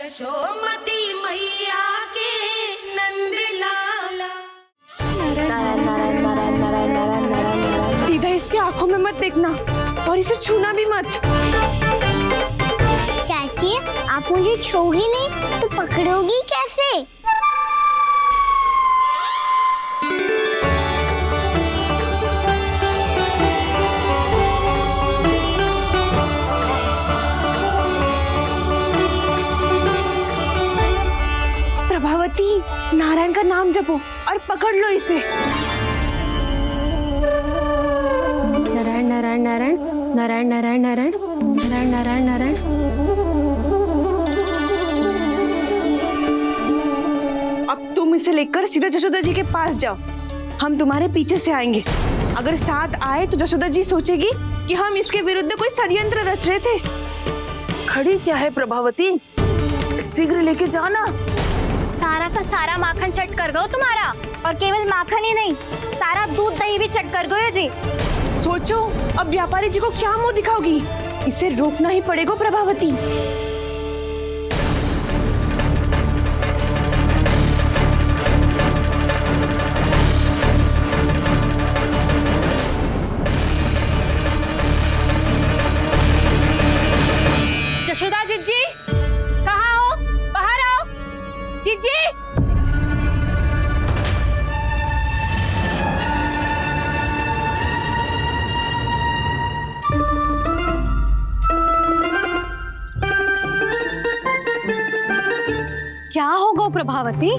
यशोमती मैया के नंद लाला। सीधा इसके आंखों में मत देखना और इसे छूना भी मत। चाची, आप मुझे छोड़ी नहीं तो पकड़ोगी कैसे? प्रभावती, नारायण का नाम जपो और पकड़ लो इसे। नारायण नारायण नारायण नारायण नारायण नारायण नारायण नारायण नारायण। अब तुम इसे लेकर सीधा जशोदा जी के पास जाओ, हम तुम्हारे पीछे से आएंगे। अगर साथ आए तो जशोदा जी सोचेगी कि हम इसके विरुद्ध कोई षड्यंत्र रच रहे थे। खड़ी क्या है प्रभावती, शीघ्र लेके जाओ ना। सारा का सारा माखन चट कर गयो तुम्हारा, और केवल माखन ही नहीं, सारा दूध दही भी चट कर गयो जी। सोचो अब व्यापारी जी को क्या मुंह दिखाओगी, इसे रोकना ही पड़ेगा प्रभावती। यशोदा जीजी, कहाँ हो? बाहर आओ जीजी। क्या हो गो प्रभावती,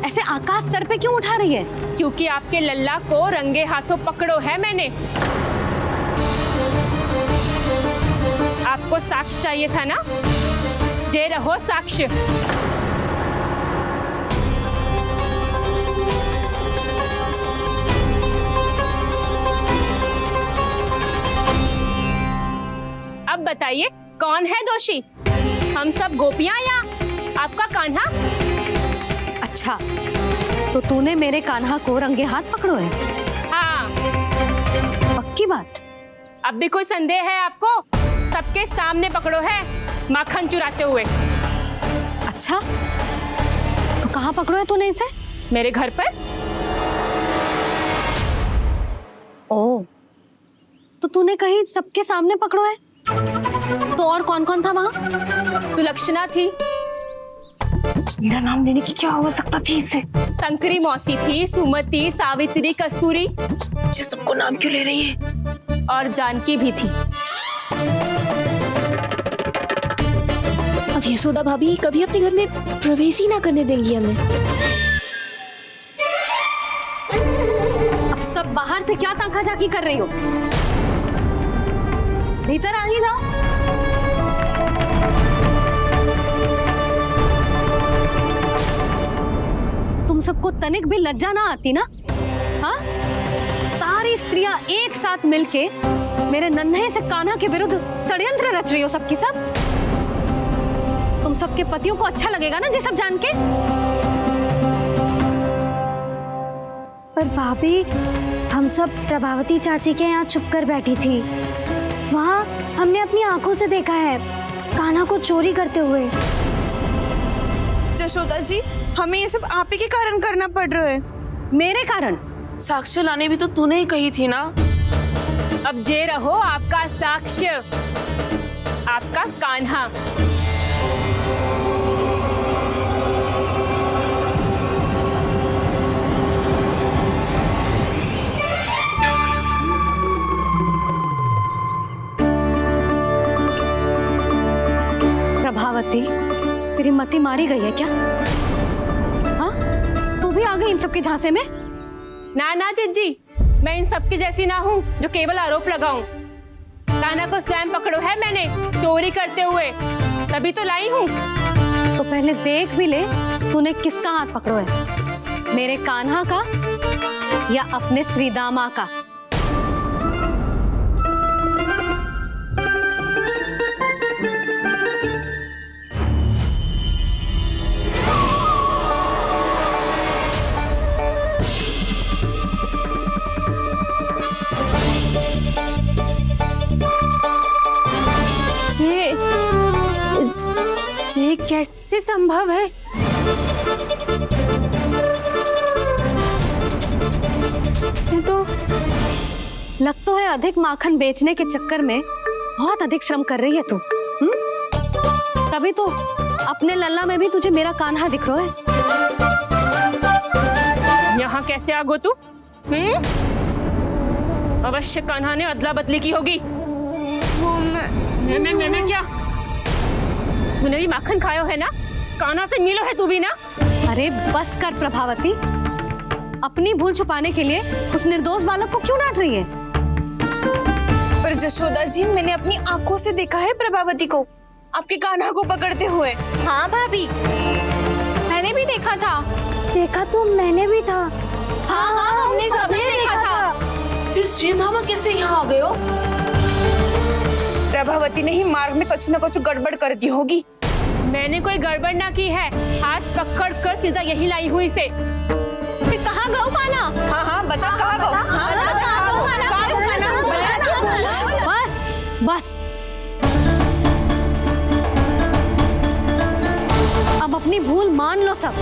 ऐसे आकाश सर पे क्यों उठा रही है? क्योंकि आपके लल्ला को रंगे हाथों पकड़ो है मैंने। आपको साक्ष्य चाहिए था ना, जे रहो साक्ष्य। अब बताइए कौन है दोषी, हम सब गोपियां या आपका कान्हा? अच्छा, तो तूने मेरे कान्हा को रंगे हाथ पकड़ो है? हाँ। पक्की बात? अब भी कोई संदेह है आपको? सबके सामने पकड़ो है माखन चुराते हुए। अच्छा, तो कहाँ पकड़ो है तूने इसे? मेरे घर पर। ओ, तो तूने कहीं सबके सामने पकड़ो है? तो और कौन कौन था वहाँ? सुलक्षणा थी। मेरा नाम लेने की क्या आवश्यकता थी इसे? संकरी मौसी थी, सुमति, सावित्री, कस्तूरी। ये सबको नाम क्यों ले रही है? और जानकी भी थी। अब यशोदा भाभी कभी अपने घर में प्रवेश ही ना करने देंगी हमें। अब सब बाहर से क्या ताका झाकी कर रही हो? भीतर आ ही जाओ। तुम सबको तनिक भी लज्जा ना आती ना? हाँ, सारी स्त्रियां एक साथ मिलके मेरे नन्हे से कान्हा के विरुद्ध षड्यंत्र रच रही हो सबकी सब। तुम सबके पतियों को अच्छा लगेगा ना ये सब जान के? पर भाभी, हम सब प्रभावती चाची के यहाँ छुप कर बैठी थी। वहाँ हमने अपनी आंखों से देखा है कान्हा को चोरी करते हुए। जशोदा जी, हमें ये सब आप ही के कारण करना पड़ रहा है। मेरे कारण? साक्ष्य लाने भी तो तूने ही कही थी ना। अब जे रहो आपका साक्ष्य, आपका कान्हा। प्रभावती, तेरी मति मारी गई है क्या? हाँ, तू भी आ गई इन सबके झांसे में? ना जिज्जी, मैं इन सबकी जैसी ना हूँ जो केवल आरोप लगाऊं। कान्हा को स्वयं पकड़ो है मैंने चोरी करते हुए, तभी तो लाई हूँ। तो पहले देख भी ले तूने किसका हाथ पकड़ो है, मेरे कान्हा का या अपने श्रीदामा का? कैसे संभव है? ये तो लग तो है अधिक माखन बेचने के चक्कर में बहुत अधिक श्रम कर रही है तू। तभी तो अपने लल्ला में भी तुझे मेरा कान्हा दिख रहा है। यहाँ कैसे आ गो तू? अवश्य कान्हा ने अदला बदली की होगी। मैं क्या? तूने भी माखन खायो है ना? कान्हा से मिलो है तू भी ना? अरे बस कर प्रभावती, अपनी भूल छुपाने के लिए उस निर्दोष बालक को क्यों डांट रही है? पर जशोदा जी, मैंने अपनी आंखों से देखा है प्रभावती को आपके कान्हा को पकड़ते हुए। हाँ भाभी, मैंने भी देखा था। देखा तो मैंने भी था। हाँ हाँ, हमने सबने देखा था। फिर श्रीधामा कैसे यहाँ आ गए हो? प्रभावती ने ही मार्ग में कुछ न कुछ गड़बड़ कर दी होगी। मैंने कोई गड़बड़ ना की है, हाथ पकड़ कर सीधा यही लाई हुई से। फिर कहाँ गौ कान्हा? हाँ हाँ बता, कहाँ गौ? हाँ बता, कहाँ गौ कान्हा? बस बस, अब अपनी भूल मान लो सब।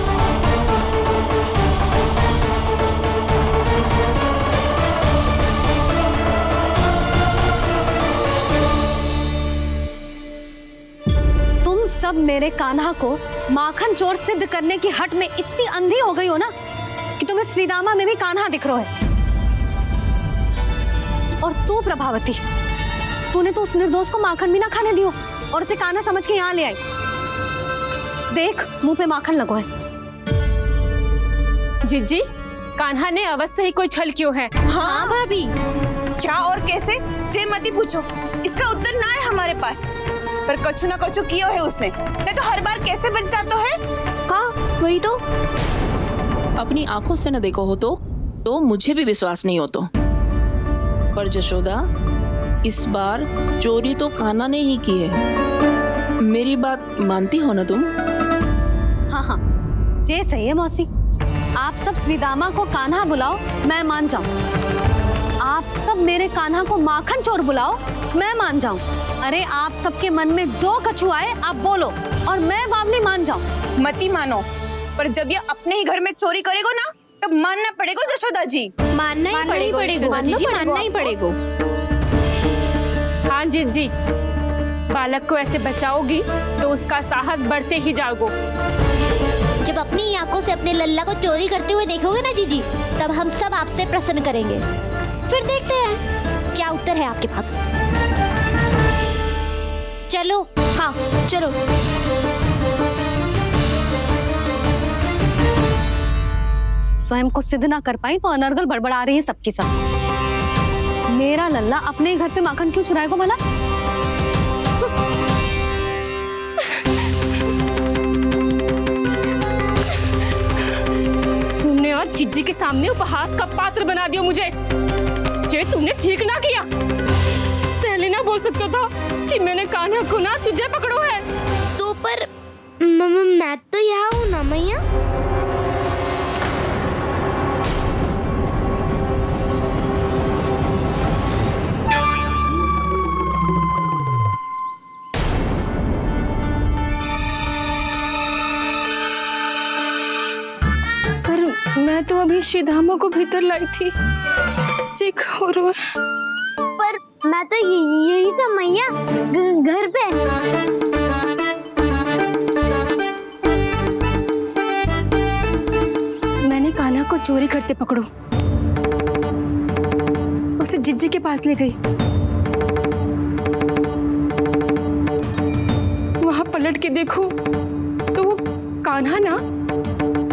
तुम सब मेरे कान्हा को माखन चोर सिद्ध करने की हट में इतनी अंधी हो गई हो ना कि तुम्हें श्रीरामा में भी कान्हा दिख रहा है। और तू प्रभावती, तूने तो उस निर्दोष को माखन भी ना खाने दियो और उसे कान्हा समझ के यहाँ ले आई। देख, मुंह पे माखन लगो है। जिज्जी, कान्हा ने अवश्य ही कोई छल क्यों है। हाँ भाभी, क्या और कैसे जे मती पूछो, इसका उत्तर ना है हमारे पास। पर कछु ना कछु कियो है उसने, नहीं तो हर बार कैसे बच जाता है। हाँ वही तो, अपनी आंखों से न देखो हो तो मुझे भी विश्वास नहीं हो तो। पर जशोदा, इस बार चोरी तो कान्हा ने ही की है। मेरी बात मानती हो ना तुम? हाँ हाँ, जे सही है मौसी। आप सब श्रीदामा को कान्हा बुलाओ, मैं मान जाऊं। आप सब मेरे कान्हा को माखन चोर बुलाओ, मैं मान जाऊं। अरे आप सबके मन में जो कछु आए आप बोलो और मैं बावली मान जाऊं। मती मानो, पर जब ये अपने ही घर में चोरी करेगो ना, तब मानना पड़ेगा जशोदा जी। मानना ही पड़ेगा जीजी, मानना ही पड़ेगा। हाँ जिज्जी, बालक को ऐसे बचाओगी तो उसका साहस बढ़ते ही जाओगे। जब अपनी आंखों से अपने लल्ला को चोरी करते हुए देखोगे ना जीजी, तब हम सब आपसे प्रसन्न करेंगे। फिर देखते हैं क्या उत्तर है आपके पास। चलो, हाँ चलो। स्वयं को सिद्ध ना कर पाई तो अनर्गल बड़बड़ा रही है सबकी सब। मेरा लल्ला अपने घर पे माखन क्यों चुराएगा भला? तुमने आज जिज्जी के सामने उपहास का पात्र बना दिया मुझे। ये तुमने ठीक ना किया। पहले ना बोल सकता था कि मैंने कान्हा को ना तुझे पकड़ो है। तो पर मैं तो यहाँ हूँ ना मैया। पर मैं तो अभी श्रीधामा को भीतर लाई थी। चेक हो रहा है। पर मैं तो यही था मैया, घर पे। मैंने कान्हा को चोरी करते पकड़ो, उसे जिज्जी के पास ले गई। वहां पलट के देखो तो वो कान्हा ना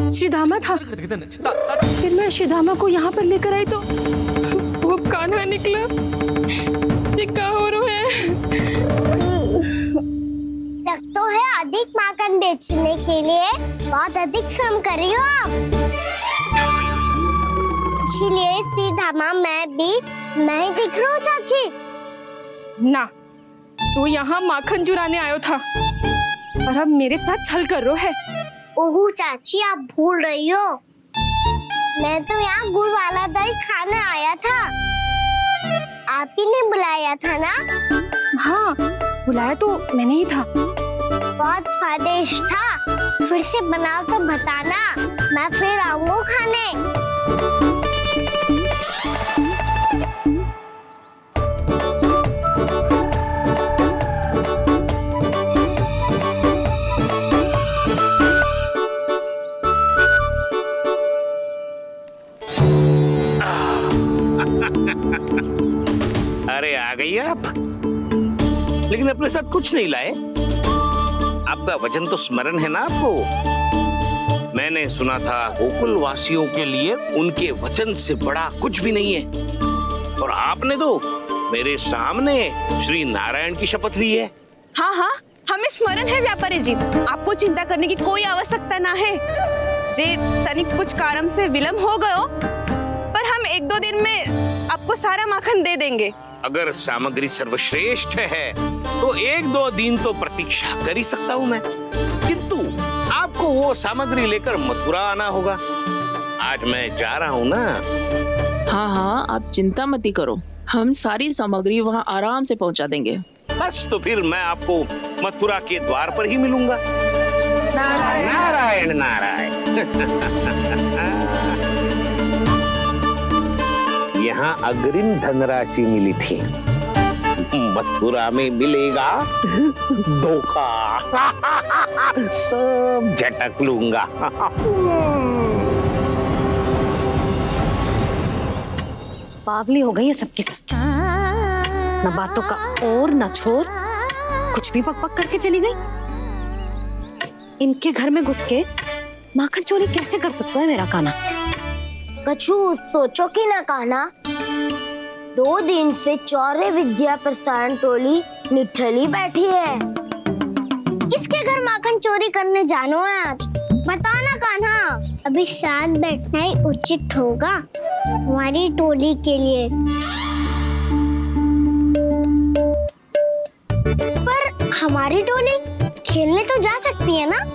श्रीधामा था। फिर मैं श्रीधामा को यहाँ पर लेकर आई तो वो कान्हा निकला। ये क्या हो रहा है? लग तो है अधिक माखन बेचने के लिए बहुत अधिक श्रम कर रही हो आप। इसीलिए श्रीधामा मैं ही दिख रहा हूँ चाची। ना, तू यहाँ माखन चुराने आयो था और अब मेरे साथ छल कर रो है। ओह चाची, आप भूल रही हो, मैं तो यहाँ गुड़ वाला दही खाने आया था। आप ही ने बुलाया था ना? हाँ, बुलाया तो मैंने ही था। बहुत स्वादिष्ट था। फिर से बनाओ तो बताना, मैं फिर आऊंगा खाने। अरे आ गई आप, लेकिन अपने साथ कुछ नहीं लाए। आपका वचन तो स्मरण है ना आपको? मैंने सुना था गोकुल वासियों के लिए उनके वचन से बड़ा कुछ भी नहीं है, और आपने तो मेरे सामने श्री नारायण की शपथ ली है। हाँ हाँ, हमें स्मरण है व्यापारी जी, आपको चिंता करने की कोई आवश्यकता ना है। जे तनिक कुछ कारण से विलंब हो गयो, पर हम 1-2 दिन में आपको सारा माखन दे देंगे। अगर सामग्री सर्वश्रेष्ठ है तो 1-2 दिन तो प्रतीक्षा कर ही सकता हूँ मैं, किंतु आपको वो सामग्री लेकर मथुरा आना होगा। आज मैं जा रहा हूँ ना। हाँ हाँ, आप चिंता मत ही करो, हम सारी सामग्री वहाँ आराम से पहुँचा देंगे। बस तो फिर मैं आपको मथुरा के द्वार पर ही मिलूंगा। नारायण नारायण। यहाँ अग्रिम धनराशि मिली थी, मथुरा में मिलेगा धोखा। सब झटक लूंगा। बावली हो गई है सबके साथ, न बातों का और न छोर, कुछ भी पक पक करके चली गई। इनके घर में घुस के माखन चोरी कैसे कर सकता है मेरा काना? कछु सोचो कि ना कान्हा, 2 दिन से चौर्य विद्या प्रसारण टोली निठली बैठी है। किसके घर माखन चोरी करने जानो है आज? बताना कान्हा। अभी साथ बैठना ही उचित होगा हमारी टोली के लिए। पर हमारी टोली खेलने तो जा सकती है ना?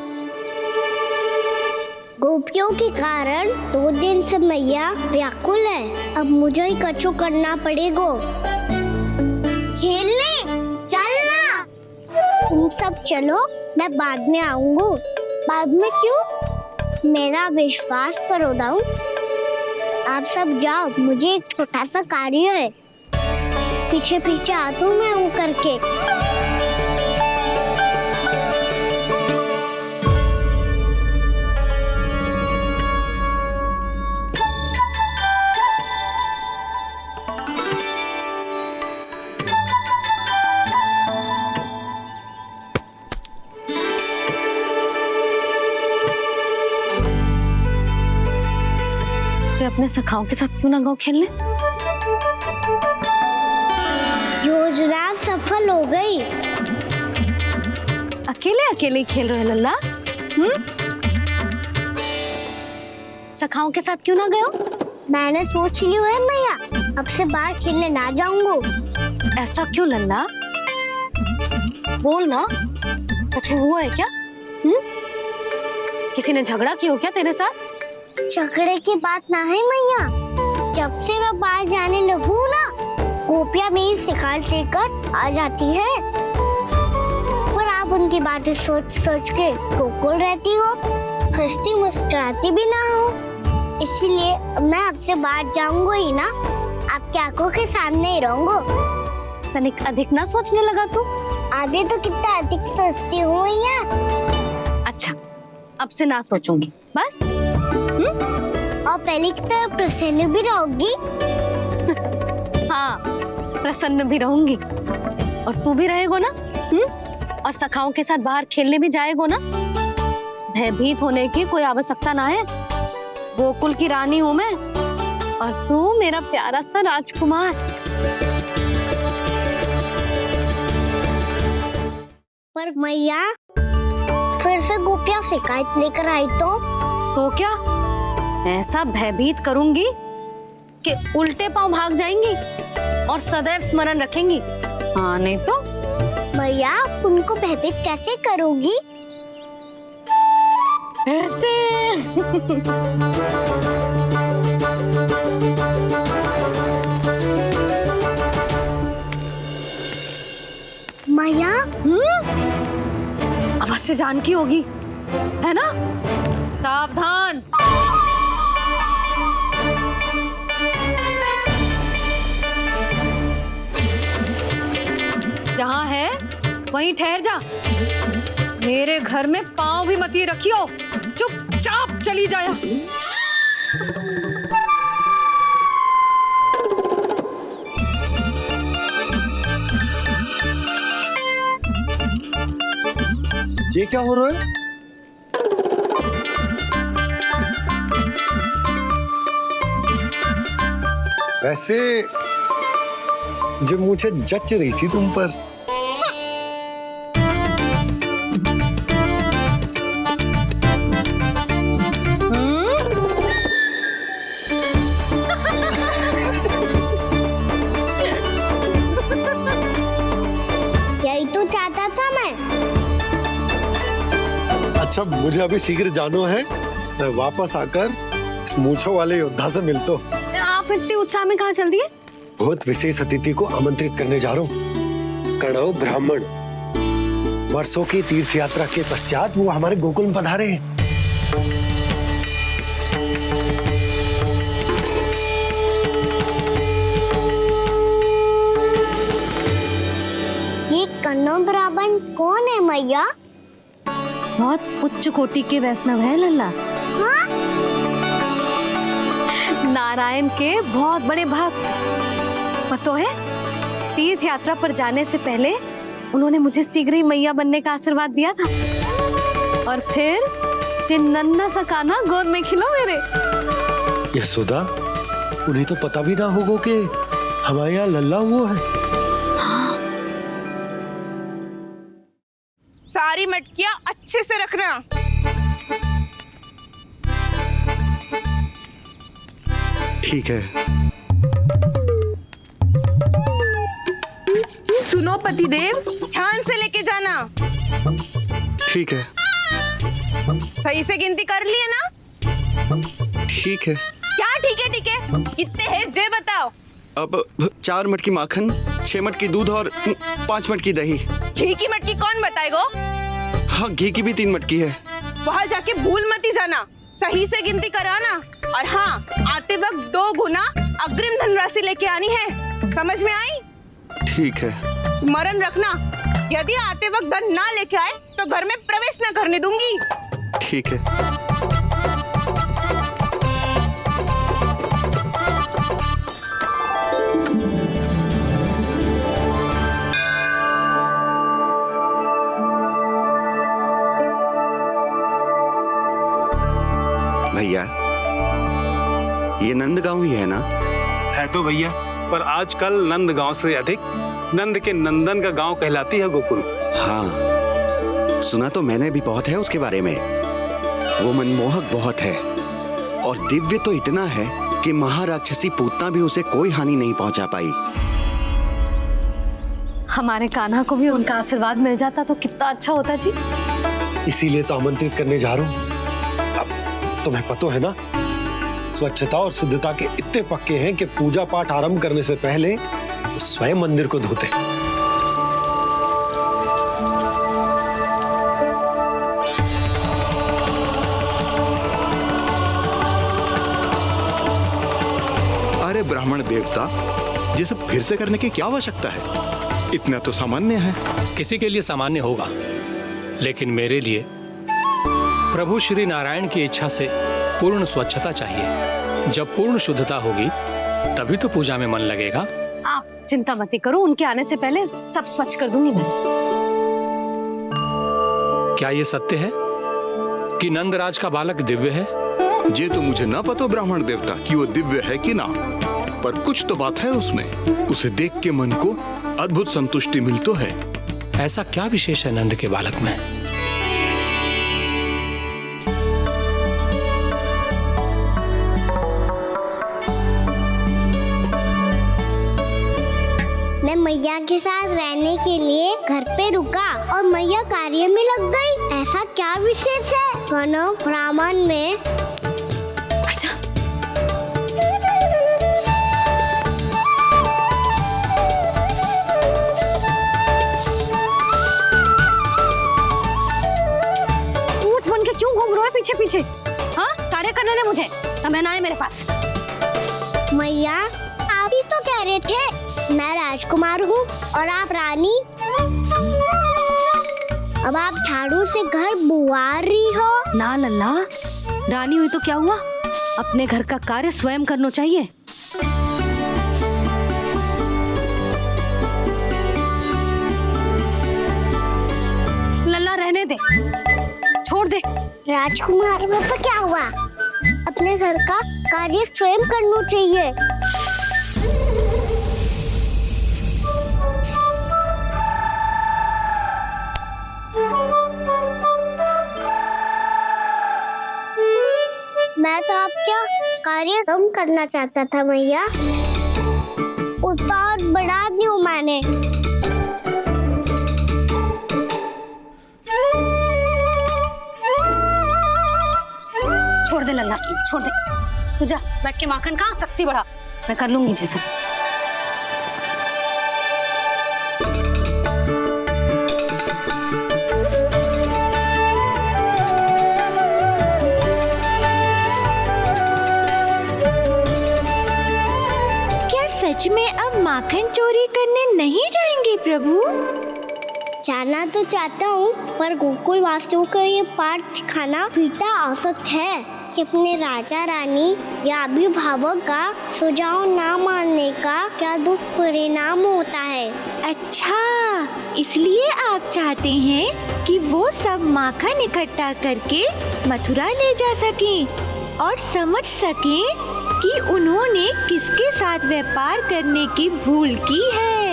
गोपियों के कारण 2 दिन से मैया व्याकुल है, अब मुझे ही कछु करना पड़ेगा। खेलने चलना, तुम सब चलो, मैं बाद में आऊंगा। बाद में क्यों? मेरा विश्वास करो दाऊ, आप सब जाओ, मुझे एक छोटा सा कार्य है। पीछे पीछे आता हूँ मैं हूँ करके। अपने सखाओं के साथ क्यों ना गो खेलने? योजना सफल हो गई। अकेले अकेले ही खेल रहे हैं लल्ला? सखाओं के साथ क्यों ना गए हो? मैंने सोच लिया है मैया, अब से बाहर खेलने ना जाऊंगा। ऐसा क्यों लल्ला? बोल ना, कुछ हुआ है क्या? किसी ने झगड़ा किया हो क्या तेरे साथ? झगड़े की बात ना है मैया, जब से मैं बाहर जाने लगू ना, गोपियां मेरी शिकायत लेकर आ जाती है, पर आप उनकी बातें सोच सोच के गोकुल रहती हो, हंसती मुस्कुराती भी ना हो। इसलिए मैं आपसे बाहर जाऊंगा ही ना, आपकी आंखों के सामने ही रहूंगा। तनिक अधिक ना सोचने लगा तू? अभी तो कितना अधिक सोचती हूँ मैया। अच्छा, अब से ना सोचूंगी बस। और पहले की तरह प्रसन्न भी रहोगी? हाँ, प्रसन्न भी रहूंगी, और तू भी रहेगा ना? और सखाओं के साथ बाहर खेलने भी जाएगा ना? भयभीत होने की कोई आवश्यकता ना है, गोकुल की रानी हूँ मैं, और तू मेरा प्यारा सा राजकुमार। पर मैया, फिर से गोपियां शिकायत लेकर आई तो क्या? ऐसा भयभीत करूंगी कि उल्टे पांव भाग जाएंगी और सदैव स्मरण रखेंगी। हाँ नहीं तो? भैया, उनको भयभीत कैसे करोगी? ऐसे। मैया, आवाज से जानकी होगी, है ना? सावधान। जहां है वहीं ठहर जा। मेरे घर में पांव भी मत ये रखियो, चुपचाप चली जाया। ये क्या हो रहा है? वैसे जब मुझे जच रही थी तुम पर। यही तो चाहता था मैं। अच्छा, मुझे अभी शीघ्र जाना है। मैं वापस आकर इस मूंछों वाले योद्धा से मिलता हूँ। आप इतने उत्साह में कहाँ चल दिए? बहुत विशेष अतिथि को आमंत्रित करने जा रहा हूँ। कणव ब्राह्मण। वर्षों की तीर्थ यात्रा के पश्चात वो हमारे गोकुल में पधारे हैं। ये कन्नौ ब्राह्मण कौन है मैया? बहुत उच्च कोटि के वैष्णव है लल्ला। हाँ? नारायण के बहुत बड़े भक्त। पता है, तीर्थ यात्रा पर जाने से पहले उन्होंने मुझे शीघ्र ही मैया बनने का आशीर्वाद दिया था। और फिर चिन्नन्ना सा कान्हा गोद में खिलो मेरे। यशोदा, उन्हें तो पता भी ना होगा कि हमारे यहाँ लल्ला हुआ है। सारी मटकियां अच्छे से रखना। ठीक है। सुनो पतिदेव, ध्यान से लेके जाना। ठीक है। सही से गिनती कर लिए ना? ठीक है। क्या ठीक है? ठीक है, कितने हैं जे बताओ। अब 4 मटकी माखन, 6 मटकी दूध और 5 मटकी दही। घी की मटकी कौन बताएगा? हाँ, घी की भी 3 मटकी है। वहाँ जाके भूल मत ही जाना, सही से गिनती कराना। और हाँ, आते वक्त 2 गुना अग्रिम धनराशि लेके आनी है। समझ में आई? ठीक है। स्मरण रखना, यदि आते वक्त धन ना लेके आए तो घर में प्रवेश न करने दूंगी। ठीक है। भैया, ये नंदगांव ही है ना? है तो भैया, पर आजकल नंदगांव से अधिक नंद के नंदन का गांव कहलाती है गोकुल। हाँ, सुना तो मैंने भी बहुत है उसके बारे में। वो मनमोहक बहुत है और दिव्य तो इतना है कि महाराक्षसी पूतना भी उसे कोई हानि नहीं पहुंचा पाई। हमारे कान्हा को भी उनका आशीर्वाद मिल जाता तो कितना अच्छा होता जी। इसीलिए तो आमंत्रित करने जा रहा हूँ। अब तुम्हें पता है ना, स्वच्छता और शुद्धता के इतने पक्के हैं कि पूजा पाठ आरंभ करने से पहले स्वयं मंदिर को धोते। अरे ब्राह्मण देवता, ये सब फिर से करने की क्या आवश्यकता है? इतना तो सामान्य है। किसी के लिए सामान्य होगा, लेकिन मेरे लिए प्रभु श्री नारायण की इच्छा से पूर्ण स्वच्छता चाहिए। जब पूर्ण शुद्धता होगी तभी तो पूजा में मन लगेगा। आप चिंता मत करो, उनके आने से पहले सब स्वच्छ कर दूंगी मैं। क्या ये सत्य है कि नंदराज का बालक दिव्य है? ये तो मुझे ना पता ब्राह्मण देवता कि वो दिव्य है कि ना, पर कुछ तो बात है उसमें। उसे देख के मन को अद्भुत संतुष्टि मिल तो है। ऐसा क्या विशेष है नंद के बालक में? मैं मैया के साथ रहने के लिए घर पे रुका और मैया कार्य में लग गई। ऐसा क्या विशेष है कन्नौ ब्राह्मण में? क्यों घूम रहे हो पीछे पीछे? हाँ, कार्य करने दे मुझे, समय ना है मेरे पास। मैया आप ही तो कह रहे थे मैं राजकुमार हूँ और आप रानी। अब आप झाड़ू से घर बुआर रही हो। ना लल्ला, रानी हुई तो क्या हुआ, अपने घर का कार्य स्वयं करना चाहिए। लल्ला रहने दे, छोड़ दे। राजकुमार में तो क्या हुआ, अपने घर का कार्य स्वयं करना चाहिए। मैं तो आपका कार्य कम करना चाहता था मैया, उतना और बढ़ा दूं मैंने। छोड़ दे लल्ला, छोड़ दे। तू जा बैठ के माखन खा, शक्ति बढ़ा, मैं कर लूंगी जैसा। क्या सच में अब माखन चोरी करने नहीं जाएंगे प्रभु? जाना तो चाहता हूँ, पर गोकुल वासियों को ये पाठ सिखाना पिता आवश्यक है कि अपने राजा रानी या अभिभावक का सुझाव ना मानने का क्या दुष्परिणाम होता है। अच्छा, इसलिए आप चाहते हैं कि वो सब माखन इकट्ठा करके मथुरा ले जा सकें और समझ सकें कि उन्होंने किसके साथ व्यापार करने की भूल की है।